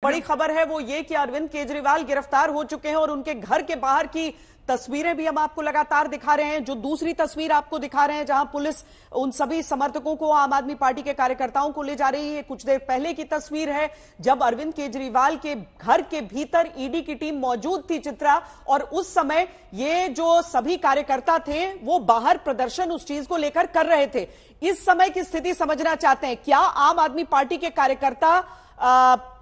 बड़ी खबर है वो ये कि अरविंद केजरीवाल गिरफ्तार हो चुके हैं और उनके घर के बाहर की तस्वीरें भी हम आपको लगातार दिखा रहे हैं। जो दूसरी तस्वीर आपको दिखा रहे हैं जहां पुलिस उन सभी समर्थकों को, आम आदमी पार्टी के कार्यकर्ताओं को ले जा रही है, कुछ देर पहले की तस्वीर है जब अरविंद केजरीवाल के घर के भीतर ईडी की टीम मौजूद थी चित्रा, और उस समय ये जो सभी कार्यकर्ता थे वो बाहर प्रदर्शन उस चीज को लेकर कर रहे थे। इस समय की स्थिति समझना चाहते हैं। क्या आम आदमी पार्टी के कार्यकर्ता,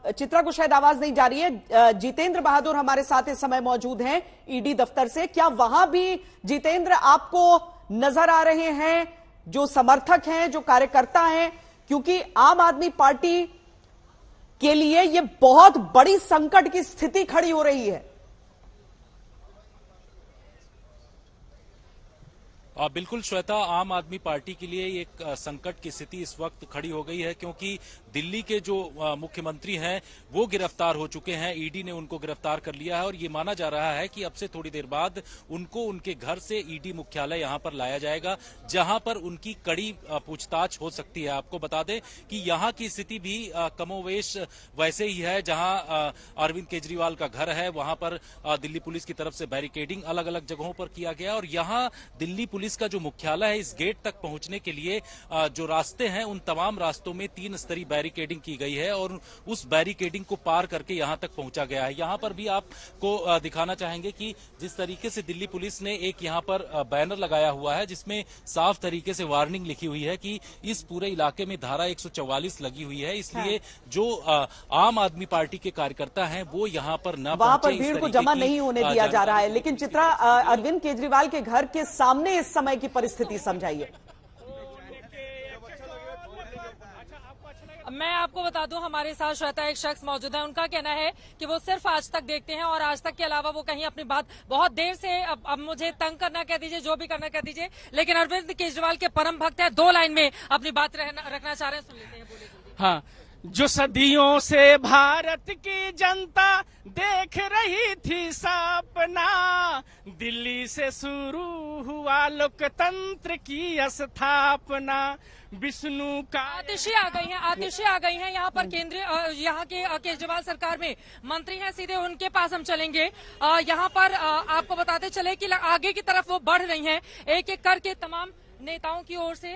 चित्रा को शायद आवाज नहीं जा रही है, जितेंद्र बहादुर हमारे साथ इस समय मौजूद हैं ईडी दफ्तर से, क्या वहां भी जितेंद्र आपको नजर आ रहे हैं जो समर्थक हैं, जो कार्यकर्ता हैं? क्योंकि आम आदमी पार्टी के लिए यह बहुत बड़ी संकट की स्थिति खड़ी हो रही है। बिल्कुल श्वेता, आम आदमी पार्टी के लिए एक संकट की स्थिति इस वक्त खड़ी हो गई है क्योंकि दिल्ली के जो मुख्यमंत्री हैं वो गिरफ्तार हो चुके हैं। ईडी ने उनको गिरफ्तार कर लिया है और ये माना जा रहा है कि अब से थोड़ी देर बाद उनको उनके घर से ईडी मुख्यालय यहां पर लाया जाएगा, जहां पर उनकी कड़ी पूछताछ हो सकती है। आपको बता दें कि यहां की स्थिति भी कमोवेश वैसे ही है। जहां अरविंद केजरीवाल का घर है वहां पर दिल्ली पुलिस की तरफ से बैरिकेडिंग अलग अलग जगहों पर किया गया और यहां दिल्ली पुलिस का जो मुख्यालय है, इस गेट तक पहुंचने के लिए जो रास्ते हैं उन तमाम रास्तों में 3 स्तरीय बैरिकेडिंग की गई है और उस बैरिकेडिंग को पार करके यहां तक पहुंचा गया है। यहां पर भी आपको दिखाना चाहेंगे कि जिस तरीके से दिल्ली पुलिस ने एक यहां पर बैनर लगाया हुआ है जिसमें साफ तरीके से वार्निंग लिखी हुई है कि इस पूरे इलाके में धारा 144 लगी हुई है, इसलिए जो आम आदमी पार्टी के कार्यकर्ता हैं वो यहां पर न वहां पर भीड़ को जमा नहीं होने दिया जा रहा है। लेकिन चित्रा, अरविंद केजरीवाल के घर के सामने इस समय की परिस्थिति समझाइए। मैं आपको बता दूं, हमारे साथ श्वेता एक शख्स मौजूद है। उनका कहना है कि वो सिर्फ आज तक देखते हैं और आज तक के अलावा वो कहीं अपनी बात बहुत देर से, अब मुझे तंग करना कह दीजिए, जो भी करना कह दीजिए, लेकिन अरविंद केजरीवाल के परम भक्त है। 2 लाइन में अपनी बात रखना चाह रहे हैं, सुन लेते हैं। बोलिए। हाँ, जो सदियों से भारत की जनता देख रही थी सपना, दिल्ली से शुरू हुआ लोकतंत्र की स्थापना, विष्णु का आतिशी आ गई हैं यहाँ पर केंद्रीय, यहाँ के केजरीवाल सरकार में मंत्री हैं, सीधे उनके पास हम चलेंगे। यहाँ पर आपको बताते चले कि आगे की तरफ वो बढ़ रही हैं एक एक करके तमाम नेताओं की ओर से।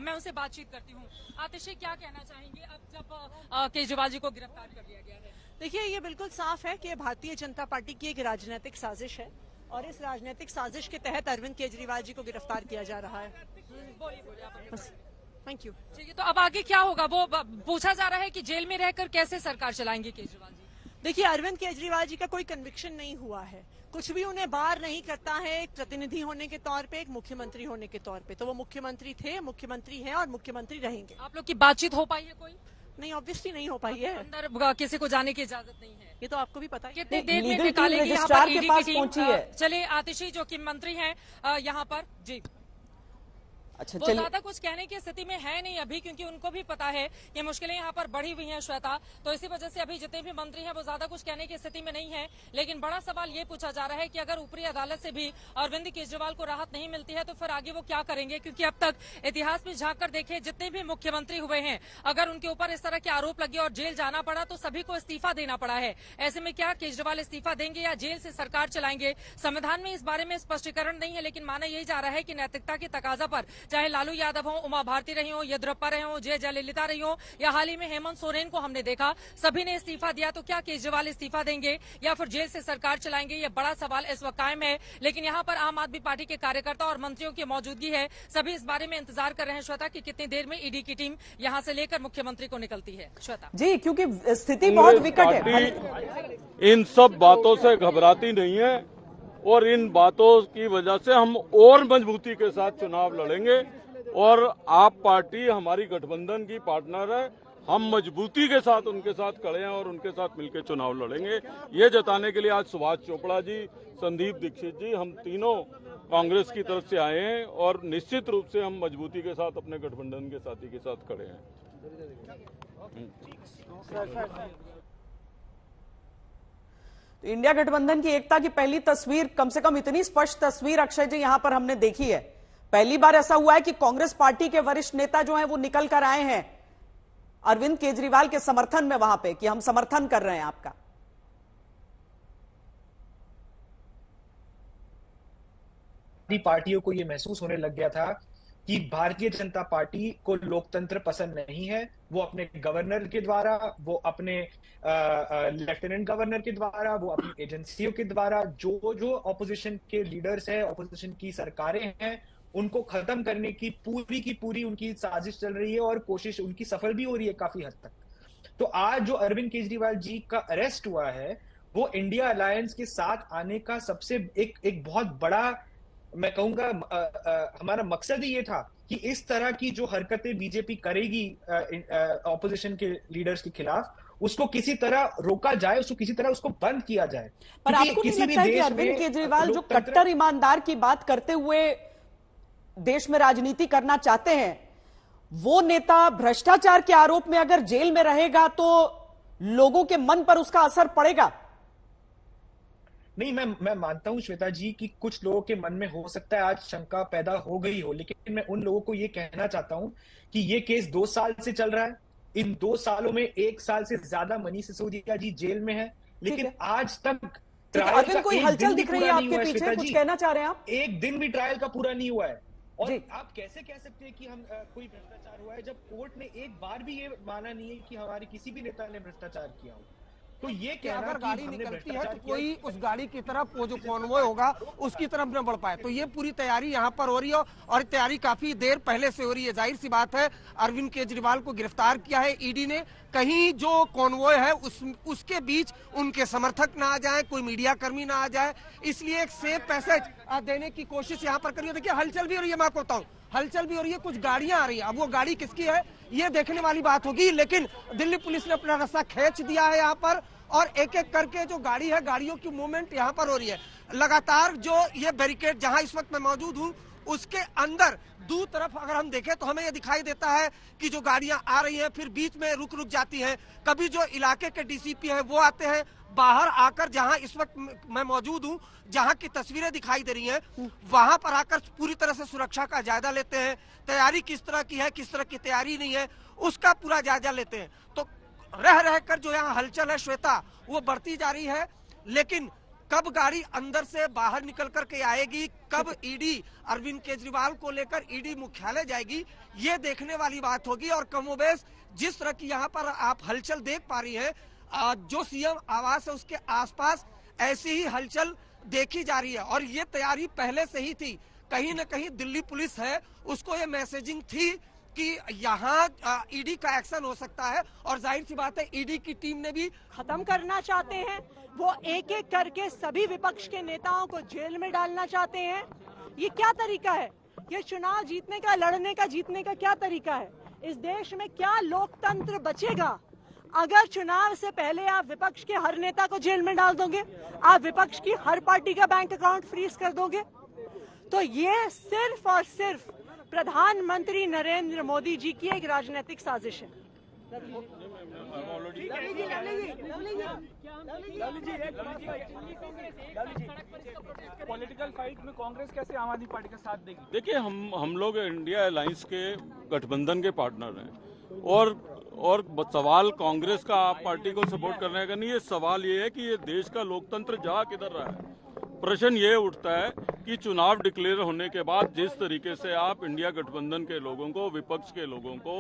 मैं उनसे बातचीत करती हूँ। आतिशी, क्या कहना चाहेंगे अब जब केजरीवाल जी को गिरफ्तार कर लिया गया है? देखिए, ये बिल्कुल साफ है कि भारतीय जनता पार्टी की एक राजनीतिक साजिश है और इस राजनीतिक साजिश के तहत अरविंद केजरीवाल जी को गिरफ्तार किया जा रहा है। बोलिए। Thank you. ठीक है, तो अब आगे क्या होगा? वो पूछा जा रहा है कि जेल में रहकर कैसे सरकार चलाएंगे केजरीवाल जी। देखिए, अरविंद केजरीवाल जी का कोई कन्विक्शन नहीं हुआ है, कुछ भी उन्हें बार नहीं करता है एक प्रतिनिधि होने के तौर पे, एक मुख्यमंत्री होने के तौर पे। तो वो मुख्यमंत्री थे, मुख्यमंत्री हैं और मुख्यमंत्री रहेंगे। आप लोग की बातचीत हो पाई है कोई? नहीं, ऑब्वियसली नहीं हो पाई है। अंदर किसी को जाने की इजाजत नहीं है, ये तो आपको भी पता है। कितनी देर में निकालेगी यहाँ पर ईडी की टीम? चलिए, आतिशी जो कि मंत्री हैं यहाँ पर जी, अच्छा, वो ज्यादा कुछ कहने की स्थिति में है नहीं अभी, क्योंकि उनको भी पता है कि मुश्किलें यहाँ पर बढ़ी हुई हैं श्वेता, तो इसी वजह से अभी जितने भी मंत्री हैं वो ज्यादा कुछ कहने की स्थिति में नहीं है। लेकिन बड़ा सवाल ये पूछा जा रहा है कि अगर ऊपरी अदालत से भी अरविंद केजरीवाल को राहत नहीं मिलती है तो फिर आगे वो क्या करेंगे? क्योंकि अब तक इतिहास में झांक कर देखे जितने भी मुख्यमंत्री हुए हैं, अगर उनके ऊपर इस तरह के आरोप लगे और जेल जाना पड़ा तो सभी को इस्तीफा देना पड़ा है। ऐसे में क्या केजरीवाल इस्तीफा देंगे या जेल से सरकार चलाएंगे? संविधान में इस बारे में स्पष्टीकरण नहीं है, लेकिन माना यही जा रहा है कि नैतिकता की तकाजा पर चाहे लालू यादव हो, उमा भारती रही हो, येदियुरप्पा रहे हो, जयललिता रही हो, या हाल ही में हेमंत सोरेन को हमने देखा, सभी ने इस्तीफा दिया। तो क्या केजरीवाल इस्तीफा देंगे या फिर जेल से सरकार चलाएंगे? ये बड़ा सवाल इस वक्त कायम है। लेकिन यहाँ पर आम आदमी पार्टी के कार्यकर्ता और मंत्रियों की मौजूदगी है। सभी इस बारे में इंतजार कर रहे हैं श्वेता कि कितनी देर में ईडी की टीम यहाँ से लेकर मुख्यमंत्री को निकलती है। श्वेता जी, क्योंकि स्थिति बहुत विकट है। इन सब बातों से घबराती नहीं है और इन बातों की वजह से हम और मजबूती के साथ चुनाव लड़ेंगे और आप पार्टी हमारी गठबंधन की पार्टनर है। हम मजबूती के साथ उनके साथ खड़े हैं और उनके साथ मिलकर चुनाव लड़ेंगे। ये जताने के लिए आज सुभाष चोपड़ा जी, संदीप दीक्षित जी, हम तीनों कांग्रेस की तरफ से आए हैं और निश्चित रूप से हम मजबूती के साथ अपने गठबंधन के साथी के साथ खड़े हैं। इंडिया गठबंधन की एकता की पहली तस्वीर, कम से कम इतनी स्पष्ट तस्वीर अक्षय जी यहां पर हमने देखी है। पहली बार ऐसा हुआ है कि कांग्रेस पार्टी के वरिष्ठ नेता जो हैं वो निकल कर आए हैं अरविंद केजरीवाल के समर्थन में वहां पे कि हम समर्थन कर रहे हैं आपका? पार्टियों को ये महसूस होने लग गया था कि भारतीय जनता पार्टी को लोकतंत्र पसंद नहीं है। वो अपने गवर्नर के द्वारा, वो अपने लेफ्टिनेंट गवर्नर के द्वारा, वो अपनी एजेंसियों के द्वारा जो ऑपोजिशन के लीडर्स हैं, ऑपोजिशन की सरकारें हैं, उनको खत्म करने की पूरी उनकी साजिश चल रही है और कोशिश उनकी सफल भी हो रही है काफी हद तक। तो आज जो अरविंद केजरीवाल जी का अरेस्ट हुआ है, वो इंडिया अलायंस के साथ आने का सबसे एक बहुत बड़ा, मैं कहूंगा, हमारा मकसद ही ये था कि इस तरह की जो हरकतें बीजेपी करेगी ऑपोजिशन के लीडर्स के खिलाफ, उसको किसी तरह रोका जाए, उसको बंद किया जाए। पर आपको नहीं लगता है कि अरविंद केजरीवाल जो कट्टर ईमानदार की बात करते हुए देश में राजनीति करना चाहते हैं, वो नेता भ्रष्टाचार के आरोप में अगर जेल में रहेगा तो लोगों के मन पर उसका असर पड़ेगा? नहीं, मैं मानता हूं श्वेता जी कि कुछ लोगों के मन में हो सकता है आज शंका पैदा हो गई हो, लेकिन मैं उन लोगों को ये कहना चाहता हूं कि ये केस 2 साल से चल रहा है। इन 2 सालों में 1 साल से ज्यादा मनीष सिसोदिया जी जेल में है, लेकिन आज तक अरविंद कोई हलचल दिख रही है आपके पीछे? कुछ कहना चाह रहे हैं आप? एक दिन भी ट्रायल का पूरा नहीं हुआ है। और आप कैसे कह सकते हैं कि हम कोई भ्रष्टाचार हुआ है जब कोर्ट ने एक बार भी ये माना नहीं है कि हमारे किसी भी नेता ने भ्रष्टाचार किया हो? तो ये कहना अगर गाड़ी निकलती है तो कोई उस गाड़ी की तरफ, वो जो कॉन्वॉय होगा उसकी तरफ न बढ़ पाए। तो ये पूरी तैयारी यहाँ पर हो रही है और तैयारी काफी देर पहले से हो रही है। जाहिर सी बात है, अरविंद केजरीवाल को गिरफ्तार किया है ईडी ने, कहीं जो कॉन्वॉय है उसके बीच उनके समर्थक ना आ जाए, कोई मीडिया कर्मी ना आ जाए, इसलिए एक सेफ पैसेज देने की कोशिश यहाँ पर करी है। देखिए हलचल भी हो रही है, मैं आपको बताऊं, हलचल भी हो रही है, कुछ गाड़ियां आ रही है। अब वो गाड़ी किसकी है ये देखने वाली बात होगी, लेकिन दिल्ली पुलिस ने अपना रास्ता खींच दिया है यहाँ पर और एक एक करके जो गाड़ी है, गाड़ियों की मूवमेंट यहाँ पर हो रही है। लगातार जो ये बैरिकेड जहां इस वक्त मैं मौजूद हूँ, उसके अंदर दो तरफ अगर हम देखें तो हमें ये दिखाई देता है कि जो गाड़ियां आ रही हैं फिर बीच में रुक जाती हैं। कभी जो इलाके के डीसीपी हैं वो आते हैं, बाहर आकर जहां इस वक्त मैं मौजूद हूं, जहां की तस्वीरें दिखाई दे रही हैं, वहां पर आकर पूरी तरह से सुरक्षा का जायजा लेते हैं। तैयारी किस तरह की है, किस तरह की तैयारी नहीं है, उसका पूरा जायजा लेते हैं। तो रह रहकर जो यहाँ हलचल है श्वेता, वो बढ़ती जा रही है, लेकिन कब गाड़ी अंदर से बाहर निकल करके आएगी, कब ईडी अरविंद केजरीवाल को लेकर ईडी मुख्यालय जाएगी, ये देखने वाली बात होगी। और कमोबेश जिस तरह की यहाँ पर आप हलचल देख पा रही है, जो सीएम आवास है उसके आसपास ऐसी ही हलचल देखी जा रही है। और ये तैयारी पहले से ही थी, कहीं न कहीं दिल्ली पुलिस है उसको ये मैसेजिंग थी कि यहाँ ईडी का एक्शन हो सकता है। और जाहिर सी बात है ईडी की टीम ने भी खत्म करना चाहते हैं, वो एक एक करके सभी विपक्ष के नेताओं को जेल में डालना चाहते हैं। ये क्या तरीका है? ये चुनाव जीतने का, लड़ने का, जीतने का क्या तरीका है? इस देश में क्या लोकतंत्र बचेगा अगर चुनाव से पहले आप विपक्ष के हर नेता को जेल में डाल दोगे, आप विपक्ष की हर पार्टी का बैंक अकाउंट फ्रीज कर दोगे? तो ये सिर्फ और सिर्फ प्रधानमंत्री नरेंद्र मोदी जी की एक राजनीतिक साजिश है। पॉलिटिकल फाइट में कांग्रेस कैसे आम आदमी पार्टी का साथ देगी? देखिए, हम लोग इंडिया अलायंस के गठबंधन के पार्टनर हैं और सवाल कांग्रेस का आप पार्टी को सपोर्ट करने का नहीं है। सवाल ये है कि ये देश का लोकतंत्र जा किधर रहा है। प्रश्न ये उठता है कि चुनाव डिक्लेयर होने के बाद जिस तरीके से आप इंडिया गठबंधन के लोगों को, विपक्ष के लोगों को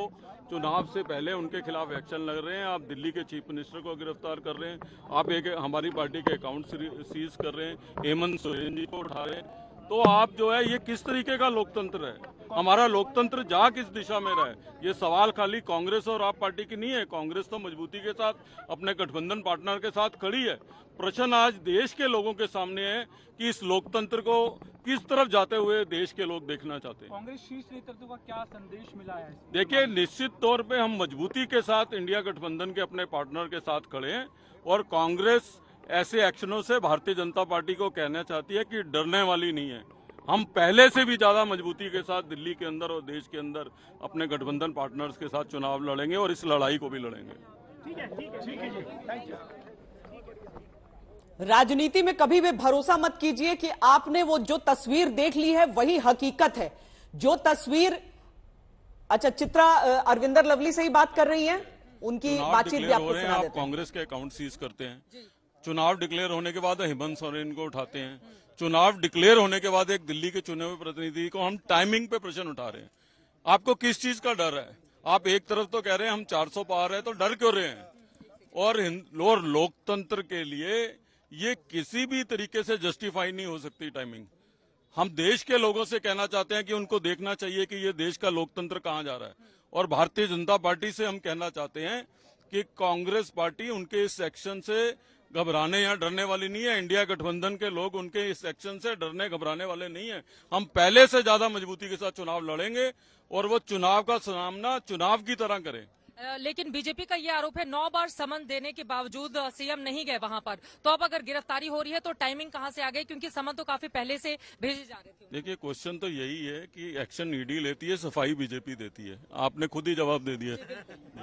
चुनाव से पहले उनके खिलाफ एक्शन लग रहे हैं, आप दिल्ली के चीफ मिनिस्टर को गिरफ्तार कर रहे हैं, आप एक हमारी पार्टी के अकाउंट सीज कर रहे हैं, हेमंत सोरेन जी को उठा रहे हैं, तो आप जो है ये किस तरीके का लोकतंत्र है? हमारा लोकतंत्र जा किस दिशा में रहा है? ये सवाल खाली कांग्रेस और आप पार्टी की नहीं है। कांग्रेस तो मजबूती के साथ अपने गठबंधन पार्टनर के साथ खड़ी है। प्रश्न आज देश के लोगों के सामने है कि इस लोकतंत्र को किस तरफ जाते हुए देश के लोग देखना चाहते हैं। कांग्रेस शीर्ष नेतृत्व का क्या संदेश मिला है? देखिए, निश्चित तौर पे हम मजबूती के साथ इंडिया गठबंधन के अपने पार्टनर के साथ खड़े हैं और कांग्रेस ऐसे एक्शनों से भारतीय जनता पार्टी को कहना चाहती है कि डरने वाली नहीं है। हम पहले से भी ज्यादा मजबूती के साथ दिल्ली के अंदर और देश के अंदर अपने गठबंधन पार्टनर्स के साथ चुनाव लड़ेंगे और इस लड़ाई को भी लड़ेंगे। ठीक है जी, थैंक यू। राजनीति में कभी भी भरोसा मत कीजिए कि आपने वो जो तस्वीर देख ली है वही हकीकत है। जो तस्वीर, अच्छा चित्रा अरविंदर लवली से ही बात कर रही हैं। उनकी बातचीत भी आपको सुना आप देते हैं। कांग्रेस के अकाउंट सीज करते हैं, चुनाव डिक्लेयर होने के बाद हेमंत सोरेन को उठाते हैं, चुनाव डिक्लेयर होने के बाद एक दिल्ली के चुने हुए प्रतिनिधि को हम टाइमिंग पे प्रश्न उठा रहे हैं। आपको किस चीज का डर है? आप एक तरफ तो कह रहे हैं हम 400 पार है, तो डर क्यों रहे हैं? और लोकतंत्र के लिए ये किसी भी तरीके से जस्टिफाई नहीं हो सकती टाइमिंग। हम देश के लोगों से कहना चाहते हैं कि उनको देखना चाहिए कि ये देश का लोकतंत्र कहां जा रहा है। और भारतीय जनता पार्टी से हम कहना चाहते हैं कि कांग्रेस पार्टी उनके इस एक्शन से घबराने या डरने वाली नहीं है। इंडिया गठबंधन के लोग उनके इस एक्शन से डरने घबराने वाले नहीं है। हम पहले से ज्यादा मजबूती के साथ चुनाव लड़ेंगे और वो चुनाव का सामना चुनाव की तरह करें। लेकिन बीजेपी का ये आरोप है 9 बार समन देने के बावजूद सीएम नहीं गए वहां पर, तो अब अगर गिरफ्तारी हो रही है तो टाइमिंग कहां से आ गई, क्योंकि समन तो काफी पहले से भेजे जा रहे थे। देखिए, क्वेश्चन तो यही है कि एक्शन ईडी लेती है, सफाई बीजेपी देती है। आपने खुद ही जवाब दे दिया।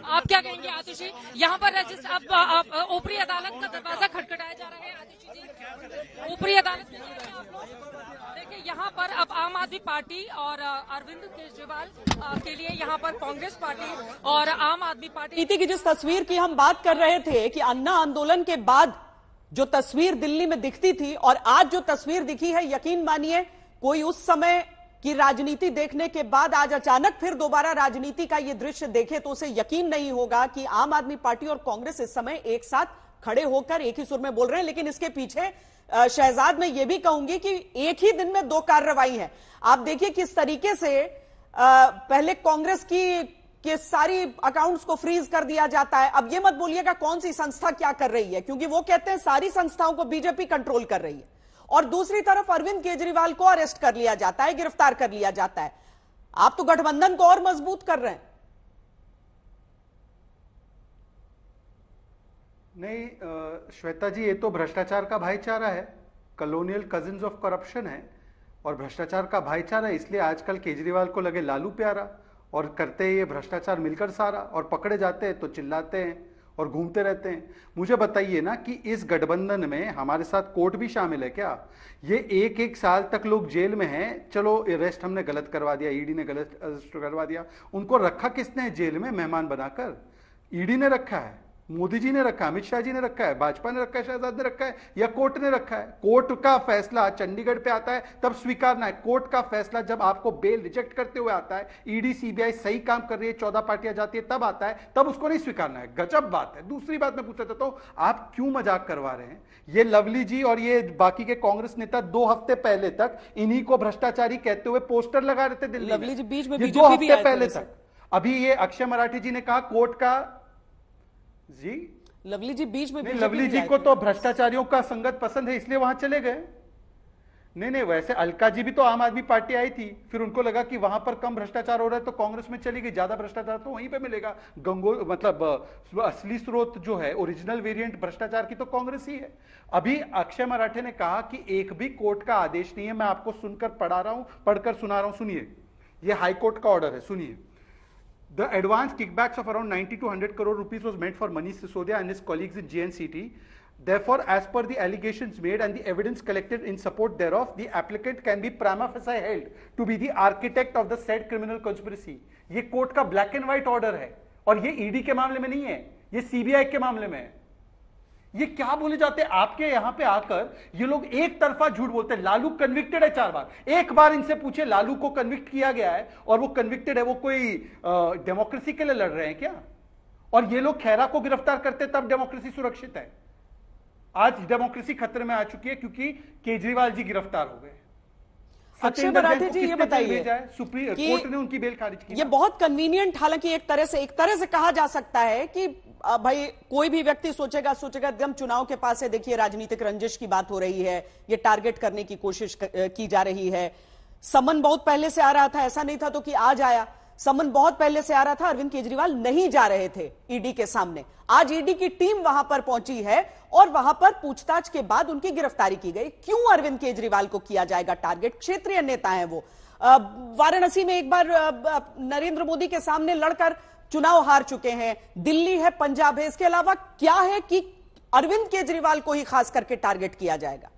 आप क्या कहेंगे आतिशी? यहाँ पर अब ऊपरी अदालत का दरवाजा खटखटाया जा रहा है। आतिशी जी, ऊपरी अदालत देखिए, यहाँ पर अब आम आदमी पार्टी और अरविंद केजरीवाल के लिए यहाँ पर कांग्रेस पार्टी और आम आदमी पार्टी की जिस तस्वीर की हम बात कर रहे थे कि अन्ना आंदोलन के बाद जो तस्वीर दिल्ली में दिखती थी और आज जो तस्वीर दिखी है, यकीन मानिए कोई उस समय की राजनीति देखने के बाद आज अचानक फिर दोबारा राजनीति का ये दृश्य देखे तो उसे यकीन नहीं होगा कि आम आदमी पार्टी और कांग्रेस इस समय एक साथ खड़े होकर एक ही सुर में बोल रहे हैं। लेकिन इसके पीछे शहजाद, मैं ये भी कहूंगी कि एक ही दिन में 2 कार्रवाई है। आप देखिए किस तरीके से पहले कांग्रेस के सारी अकाउंट्स को फ्रीज कर दिया जाता है। अब ये मत बोलिएगा कौन सी संस्था क्या कर रही है, क्योंकि वो कहते हैं सारी संस्थाओं को बीजेपी कंट्रोल कर रही है। और दूसरी तरफ अरविंद केजरीवाल को अरेस्ट कर लिया जाता है, गिरफ्तार कर लिया जाता है। आप तो गठबंधन को और मजबूत कर रहे हैं। नहीं श्वेता जी, ये तो भ्रष्टाचार का भाईचारा है, कॉलोनियल कजिन्स ऑफ करप्शन है और भ्रष्टाचार का भाईचारा है। इसलिए आजकल केजरीवाल को लगे लालू प्यारा और करते हैं ये भ्रष्टाचार मिलकर सारा, और पकड़े जाते हैं तो चिल्लाते हैं और घूमते रहते हैं। मुझे बताइए ना कि इस गठबंधन में हमारे साथ कोर्ट भी शामिल है क्या? ये 1-1 साल तक लोग जेल में हैं। चलो अरेस्ट हमने गलत करवा दिया, ईडी ने गलत अरेस्ट करवा दिया, उनको रखा किसने जेल में? मेहमान बनाकर ईडी ने रखा है, मोदी जी ने रखा, अमित शाह जी ने रखा है, भाजपा ने रखा है, शहजाद ने रखा है, या कोर्ट ने रखा है? कोर्ट का फैसला चंडीगढ़ पे आता है तब स्वीकारना है। कोर्ट का फैसला जब आपको बेल रिजेक्ट करते हुए आता है, ईडी सीबीआई सही काम कर रही है, 14 पार्टियां जाती है, तब आता है, तब उसको नहीं स्वीकारना है। गजब बात है। दूसरी बात मैं पूछना चाहता हूं, आप क्यों मजाक करवा रहे हैं? ये लवली जी और ये बाकी के कांग्रेस नेता 2 हफ्ते पहले तक इन्हीं को भ्रष्टाचारी कहते हुए पोस्टर लगा रहे थे दिल्ली में। लवली जी बीच में 2 हफ्ते पहले तक। अभी ये अक्षय मराठी जी ने कहा कोर्ट का जी, लवली जी बीच में नहीं, लवली जी को तो भ्रष्टाचारियों का संगत पसंद है इसलिए वहां चले गए। नहीं, वैसे अलका जी भी तो आम आदमी पार्टी आई थी, फिर उनको लगा कि वहां पर कम भ्रष्टाचार हो रहा है तो कांग्रेस में चली गई। ज्यादा भ्रष्टाचार तो वहीं पे मिलेगा। मतलब असली स्रोत जो है, ओरिजिनल वेरिएंट भ्रष्टाचार की तो कांग्रेस ही है। अभी अक्षय मराठे ने कहा कि एक भी कोर्ट का आदेश नहीं है। मैं आपको सुनकर पढ़कर सुना रहा हूं, सुनिए। ये हाई कोर्ट का ऑर्डर है, सुनिए। The advance kickbacks of around 90 to 100 crore rupees was meant for Manish Sisodia and his colleagues in JNCT. Therefore, as per the allegations made and the evidence collected in support thereof, the applicant can be prima facie held to be the architect of the said criminal conspiracy. ये court का black and white order है और ये ED के मामले में नहीं है, ये सीबीआई के मामले में है। ये क्या बोले जाते हैं आपके यहां पे आकर? ये लोग एक तरफा झूठ बोलते हैं। लालू कन्विक्टेड है 4 बार। एक बार इनसे पूछे लालू को कन्विक्ट किया गया है और वो कन्विक्टेड है, वो कोई डेमोक्रेसी के लिए लड़ रहे हैं क्या? और ये लोग खैरा को गिरफ्तार करते तब डेमोक्रेसी सुरक्षित है। आज डेमोक्रेसी खतरे में आ चुकी है क्योंकि केजरीवाल जी गिरफ्तार हो गए। अक्षय मराठी जी, ये बताइए, सुप्रीम कोर्ट ने उनकी बेल खारिज की। ये बहुत कन्वीनियंट, हालांकि एक तरह से कहा जा सकता है कि भाई कोई भी व्यक्ति सोचेगा एकदम चुनाव के पास है। देखिए, राजनीतिक रंजिश की बात हो रही है, ये टारगेट करने की कोशिश की जा रही है। समन बहुत पहले से आ रहा था, ऐसा नहीं था तो कि आज आया। समन बहुत पहले से आ रहा था, अरविंद केजरीवाल नहीं जा रहे थे ईडी के सामने। आज ईडी की टीम वहां पर पहुंची है और वहां पर पूछताछ के बाद उनकी गिरफ्तारी की गई। क्यों अरविंद केजरीवाल को किया जाएगा टारगेट? क्षेत्रीय नेता है वो, वाराणसी में एक बार नरेंद्र मोदी के सामने लड़कर चुनाव हार चुके हैं, दिल्ली है, पंजाब है। इसके अलावा क्या है कि अरविंद केजरीवाल को ही खास करके टारगेट किया जाएगा?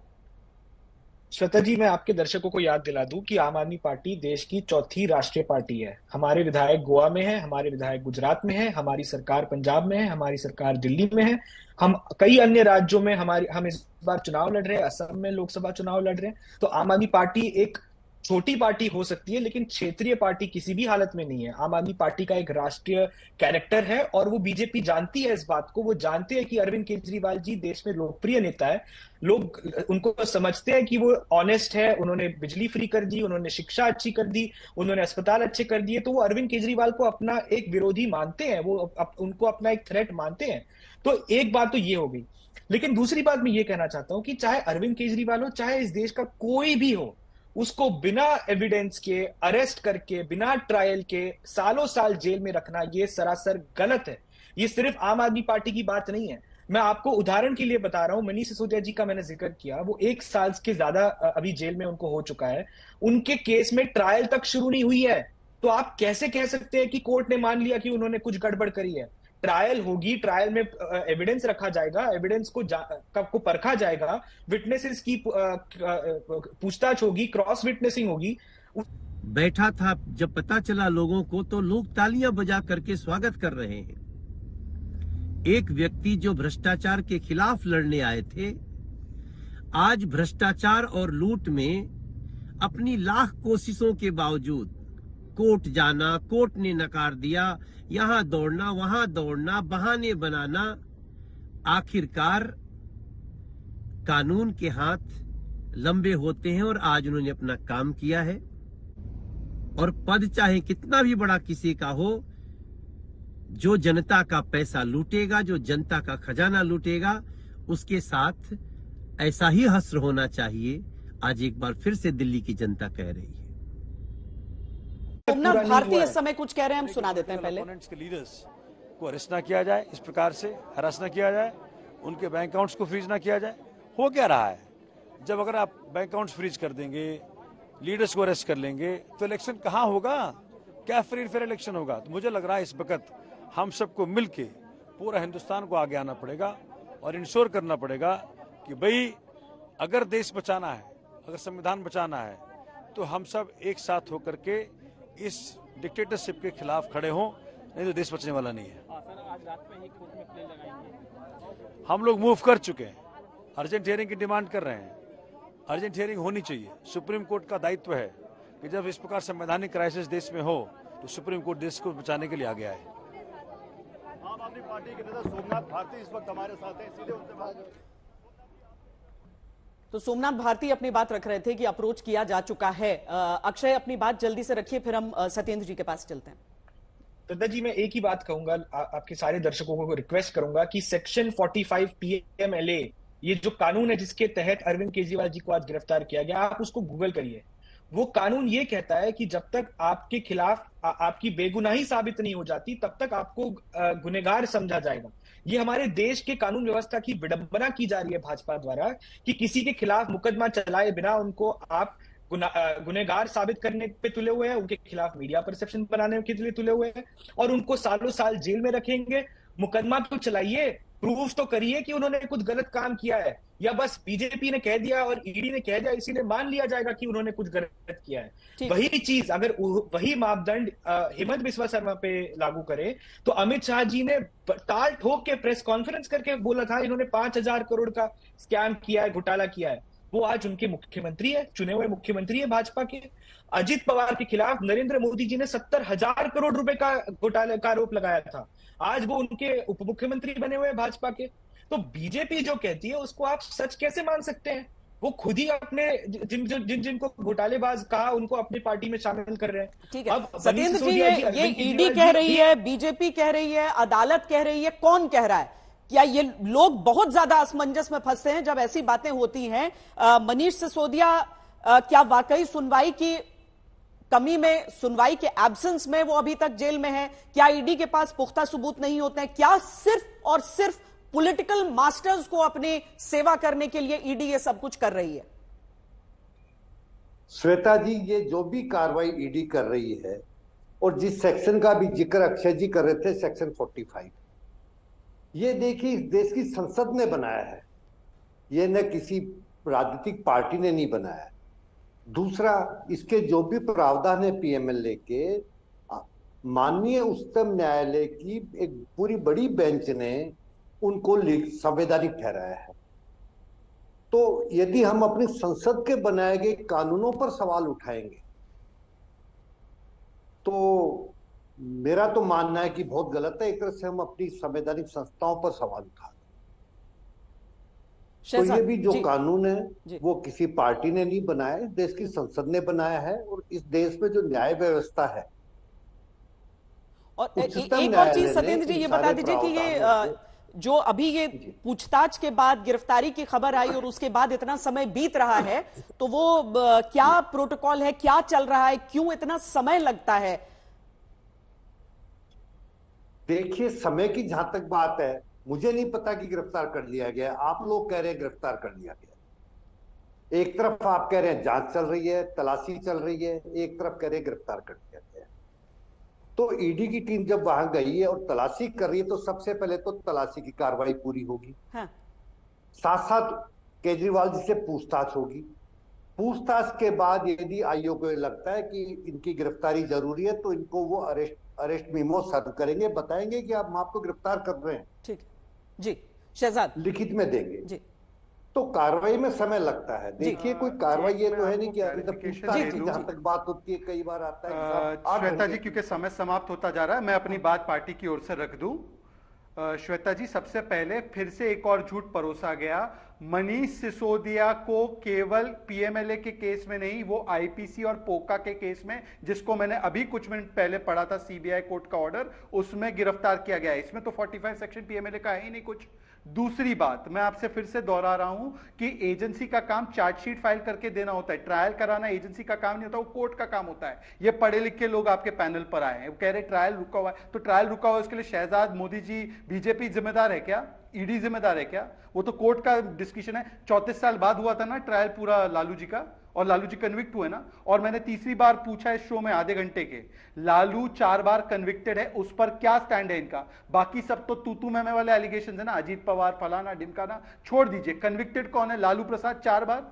श्वेता जी, मैं आपके दर्शकों को याद दिला दूं कि आम आदमी पार्टी देश की चौथी राष्ट्रीय पार्टी है। हमारे विधायक गोवा में है, हमारे विधायक गुजरात में है, हमारी सरकार पंजाब में है, हमारी सरकार दिल्ली में है, हम कई अन्य राज्यों में हम इस बार चुनाव लड़ रहे हैं, असम में लोकसभा चुनाव लड़ रहे हैं। तो आम आदमी पार्टी एक छोटी पार्टी हो सकती है, लेकिन क्षेत्रीय पार्टी किसी भी हालत में नहीं है। आम आदमी पार्टी का एक राष्ट्रीय कैरेक्टर है और वो बीजेपी जानती है इस बात को। वो जानते हैं कि अरविंद केजरीवाल जी देश में लोकप्रिय नेता है, लोग उनको समझते हैं कि वो ऑनेस्ट है, उन्होंने बिजली फ्री कर दी, उन्होंने शिक्षा अच्छी कर दी, उन्होंने अस्पताल अच्छे कर दिए। तो वो अरविंद केजरीवाल को अपना एक विरोधी मानते हैं, वो उनको अपना एक थ्रेट मानते हैं। तो एक बात तो ये हो गई, लेकिन दूसरी बात मैं ये कहना चाहता हूं कि चाहे अरविंद केजरीवाल हो, चाहे इस देश का कोई भी हो, उसको बिना एविडेंस के अरेस्ट करके, बिना ट्रायल के सालों साल जेल में रखना ये सरासर गलत है। ये सिर्फ आम आदमी पार्टी की बात नहीं है। मैं आपको उदाहरण के लिए बता रहा हूं, मनीष सिसोदिया जी का मैंने जिक्र किया, वो 1 साल के ज्यादा अभी जेल में उनको हो चुका है। उनके केस में ट्रायल तक शुरू नहीं हुई है। तो आप कैसे कह सकते हैं कि कोर्ट ने मान लिया कि उन्होंने कुछ गड़बड़ करी है? ट्रायल होगी, ट्रायल में एविडेंस रखा जाएगा, एविडेंस को परखा जाएगा, विटनेसेस की पूछताछ होगी, क्रॉस विटनेसिंग होगी। बैठा था जब पता चला लोगों को, तो लोग तालियां बजा करके स्वागत कर रहे हैं। एक व्यक्ति जो भ्रष्टाचार के खिलाफ लड़ने आए थे, आज भ्रष्टाचार और लूट में अपनी लाख कोशिशों के बावजूद कोर्ट जाना, कोर्ट ने नकार दिया, यहां दौड़ना, वहां दौड़ना, बहाने बनाना, आखिरकार कानून के हाथ लंबे होते हैं और आज उन्होंने अपना काम किया है। और पद चाहे कितना भी बड़ा किसी का हो, जो जनता का पैसा लूटेगा, जो जनता का खजाना लूटेगा, उसके साथ ऐसा ही हश्र होना चाहिए। आज एक बार फिर से दिल्ली की जनता कह रही है। सोमनाथ भारती इस समय कुछ कह रहे हैं, हम सुना देते हैं। पहले ओपोनेंट्स के लीडर्स को अरेस्ट ना किया जाए, इस प्रकार से हरास ना किया जाए, उनके बैंक अकाउंट्स को फ्रीज ना किया जाए। हो क्या रहा है, जब अगर आप बैंक अकाउंट्स फ्रीज कर देंगे, लीडर्स को अरेस्ट कर लेंगे, तो इलेक्शन कहाँ होगा? क्या फ्री एंड फेयर इलेक्शन होगा? तो मुझे लग रहा है इस वक्त हम सबको मिलके पूरा हिंदुस्तान को आगे आना पड़ेगा और इंश्योर करना पड़ेगा कि भाई अगर देश बचाना है, अगर संविधान बचाना है, तो हम सब एक साथ होकर के इस डिक्टेटरशिप के खिलाफ खड़े हों, नहीं तो देश बचने वाला नहीं है। हम लोग मूव कर चुके हैं, अर्जेंट हियरिंग की डिमांड कर रहे हैं। अर्जेंट हियरिंग होनी चाहिए। सुप्रीम कोर्ट का दायित्व है कि जब इस प्रकार संवैधानिक क्राइसिस देश में हो, तो सुप्रीम कोर्ट देश को बचाने के लिए आगे आए। आम आदमी पार्टी के नेता सोमनाथ भारती इस वक्त हमारे साथ हैं, सीधे उनसे बात करें। तो सोमनाथ भारती अपनी बात रख रहे थे कि अप्रोच किया जा चुका है। अक्षय अपनी बात जल्दी से रखिए, फिर हम सत्येंद्र जी के पास चलते हैं। दत्ता जी, मैं एक ही बात कहूंगा, आपके सारे दर्शकों को रिक्वेस्ट करूंगा कि सेक्शन 45 PMLA, ये जो कानून है जिसके तहत अरविंद केजरीवाल जी को आज गिरफ्तार किया गया, आप उसको गूगल करिए। वो कानून ये कहता है कि जब तक आपके खिलाफ आपकी बेगुनाही साबित नहीं हो जाती, तब तक आपको गुनहगार समझा जाएगा। ये हमारे देश के कानून व्यवस्था की विडंबना की जा रही है भाजपा द्वारा कि किसी के खिलाफ मुकदमा चलाए बिना उनको आप गुनहगार साबित करने पे तुले हुए हैं, उनके खिलाफ मीडिया परसेप्शन बनाने के लिए तुले हुए हैं और उनको सालों साल जेल में रखेंगे। मुकदमा तो चलाइए, प्रूफ तो करिए कि उन्होंने कुछ गलत काम किया है, या बस बीजेपी ने कह दिया और ईडी ने कह दिया इसीलिए मान लिया जाएगा कि उन्होंने कुछ गलत किया है। वही चीज अगर वही मापदंड हेमंत बिस्वा शर्मा पे लागू करे, तो अमित शाह जी ने टाल ठोक के प्रेस कॉन्फ्रेंस करके बोला था इन्होंने 5,000 करोड़ का स्कैम किया है, घोटाला किया है। वो आज उनके मुख्यमंत्री है, चुने हुए मुख्यमंत्री है भाजपा के। अजित पवार के खिलाफ नरेंद्र मोदी जी ने 70,000 करोड़ रुपए का घोटाले का आरोप लगाया था, आज वो उनके उप मुख्यमंत्री बने हुए भाजपा के। तो बीजेपी जो कहती है उसको आप सच कैसे मान सकते हैं? वो खुद ही अपने जिनको घोटालेबाज कहा उनको अपनी पार्टी में शामिल कर रहे हैं। ठीक है सत्येंद्र जी, ये ईडी कह रही है, बीजेपी कह रही है, अदालत कह रही है, कौन कह रहा है? क्या ये लोग बहुत ज्यादा असमंजस में फंसते हैं जब ऐसी बातें होती हैं? मनीष सिसोदिया क्या वाकई सुनवाई की कमी में, सुनवाई के एब्सेंस में वो अभी तक जेल में है? क्या ईडी के पास पुख्ता सबूत नहीं होते हैं? क्या सिर्फ और सिर्फ पॉलिटिकल मास्टर्स को अपनी सेवा करने के लिए ईडी ये सब कुछ कर रही है? श्वेता जी, ये जो भी कार्रवाई ईडी कर रही है और जिस सेक्शन का भी जिक्र अक्षय जी कर रहे थे, सेक्शन 45, ये देखिए इस देश की संसद ने बनाया है। ये न किसी राजनीतिक पार्टी ने नहीं बनाया। दूसरा, इसके जो भी प्रावधान है पीएमएलए के, माननीय उच्चतम न्यायालय की एक पूरी बड़ी बेंच ने उनको संवैधानिक ठहराया है। तो यदि हम अपनी संसद के बनाए गए कानूनों पर सवाल उठाएंगे तो मेरा तो मानना है कि बहुत गलत है। एक तरह से हम अपनी संवैधानिक संस्थाओं पर सवाल उठा तो ये भी जो कानून है वो किसी पार्टी ने नहीं बनाया, इस देश की संसद ने बनाया है। और इस देश में जो न्याय व्यवस्था है, और एक और चीज सत्येंद्र जी ये बता दीजिए कि ये जो अभी ये पूछताछ के बाद गिरफ्तारी की खबर आई और उसके बाद इतना समय बीत रहा है, तो वो क्या प्रोटोकॉल है, क्या चल रहा है, क्यों इतना समय लगता है? देखिए, समय की जहां तक बात है, मुझे नहीं पता कि गिरफ्तार कर लिया गया। आप लोग कह रहे हैं गिरफ्तार कर लिया गया। एक तरफ आप कह रहे हैं जांच चल रही है, तलाशी चल रही है, एक तरफ कह रहे हैं गिरफ्तार कर लिया गया। तो ईडी की टीम जब वहां गई है और तलाशी कर रही है तो सबसे पहले तो तलाशी की कार्रवाई पूरी होगी। हाँ। साथ साथ केजरीवाल जी से पूछताछ होगी। पूछताछ के बाद यदि आयोग को लगता है कि इनकी गिरफ्तारी जरूरी है तो इनको वो अरेस्ट मेमो सर्व करेंगे, बताएंगे कि आप आपको गिरफ्तार कर रहे हैं। ठीक जी, शहजाद लिखित में देंगे जी। तो कार्रवाई में समय लगता है। देखिए, कोई कार्रवाई ये तो है नहीं कि जहां तक बात होती है कई बार आता है। श्वेता जी, क्योंकि समय समाप्त होता जा रहा है, मैं अपनी बात पार्टी की ओर से रख दूं। श्वेता जी, सबसे पहले फिर से एक और झूठ परोसा गया। मनीष सिसोदिया को केवल पीएमएलए के केस में नहीं, वो आईपीसी और पोका के केस में, जिसको मैंने अभी कुछ मिनट पहले पढ़ा था सीबीआई कोर्ट का ऑर्डर, उसमें गिरफ्तार किया गया है। इसमें तो 45 सेक्शन पीएमएलए का है ही नहीं कुछ। दूसरी बात, मैं आपसे फिर से दोहरा रहा हूं कि एजेंसी का काम चार्जशीट फाइल करके देना होता है, ट्रायल कराना एजेंसी का काम नहीं होता, वो कोर्ट का काम होता है। ये पढ़े लिखे लोग आपके पैनल पर आए हैं, वो कह रहे ट्रायल रुका हुआ है, तो ट्रायल रुका हुआ है उसके लिए शहजाद, मोदी जी, बीजेपी जिम्मेदार है क्या? ईडी जिम्मेदार है क्या? वो तो कोर्ट का डिस्कशन है। 34 साल बाद हुआ था ना ट्रायल पूरा लालू जी का, और लालू जी कन्विक्ट हुए ना। और मैंने तीसरी बार पूछा इस शो में आधे घंटे के, लालू 4 बार कन्विक्टेड है, उस पर क्या स्टैंड है इनका? बाकी सब तो तू मैं वाले एलिगेशन है ना, अजीत पवार फलाना ढिमकाना, छोड़ दीजिए। कन्विक्टेड कौन है? लालू प्रसाद 4 बार।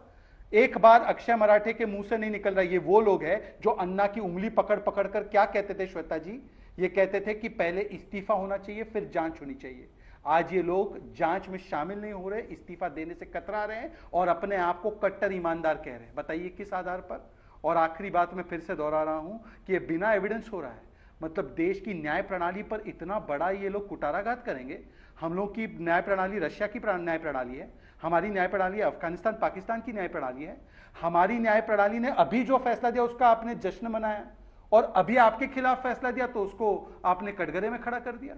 एक बार अक्षय मराठे के मुंह से नहीं निकल रहा। ये वो लोग हैं जो अन्ना की उंगली पकड़ पकड़ कर क्या कहते थे श्वेता जी? ये कहते थे कि पहले इस्तीफा होना चाहिए, फिर जांच होनी चाहिए। आज ये लोग जांच में शामिल नहीं हो रहे, इस्तीफा देने से कतरा रहे हैं और अपने आप को कट्टर ईमानदार कह रहे हैं। बताइए किस आधार पर? और आखिरी बात मैं फिर से दोहरा रहा हूं कि ये बिना एविडेंस हो रहा है। मतलब देश की न्याय प्रणाली पर इतना बड़ा ये लोग कुटाराघात करेंगे। हम लोग की न्याय प्रणाली रशिया की न्याय प्रणाली है, हमारी न्याय प्रणाली अफगानिस्तान पाकिस्तान की न्याय प्रणाली है। हमारी न्याय प्रणाली ने अभी जो फैसला दिया उसका आपने जश्न मनाया, और अभी आपके खिलाफ फैसला दिया तो उसको आपने कटघरे में खड़ा कर दिया।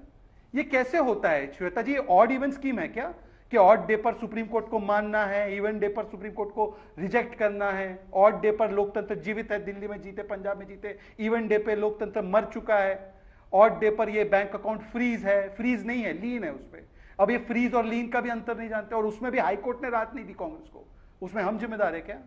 ये कैसे होता है श्वेता जी? ऑड इवन स्कीम है क्या कि ऑड डे पर सुप्रीम कोर्ट को मानना है, इवन डे पर सुप्रीम कोर्ट को रिजेक्ट करना है? ऑड डे पर लोकतंत्र जीवित है, दिल्ली में जीते, पंजाब में जीते। इवन डे पे लोकतंत्र मर चुका है। ऑड डे पर ये बैंक अकाउंट फ्रीज है, फ्रीज नहीं है, लीन है उस पर। अब ये फ्रीज और लीन का भी अंतर नहीं जानते, और उसमें भी हाईकोर्ट ने राहत नहीं दी कांग्रेस को। उसमें हम जिम्मेदार है क्या?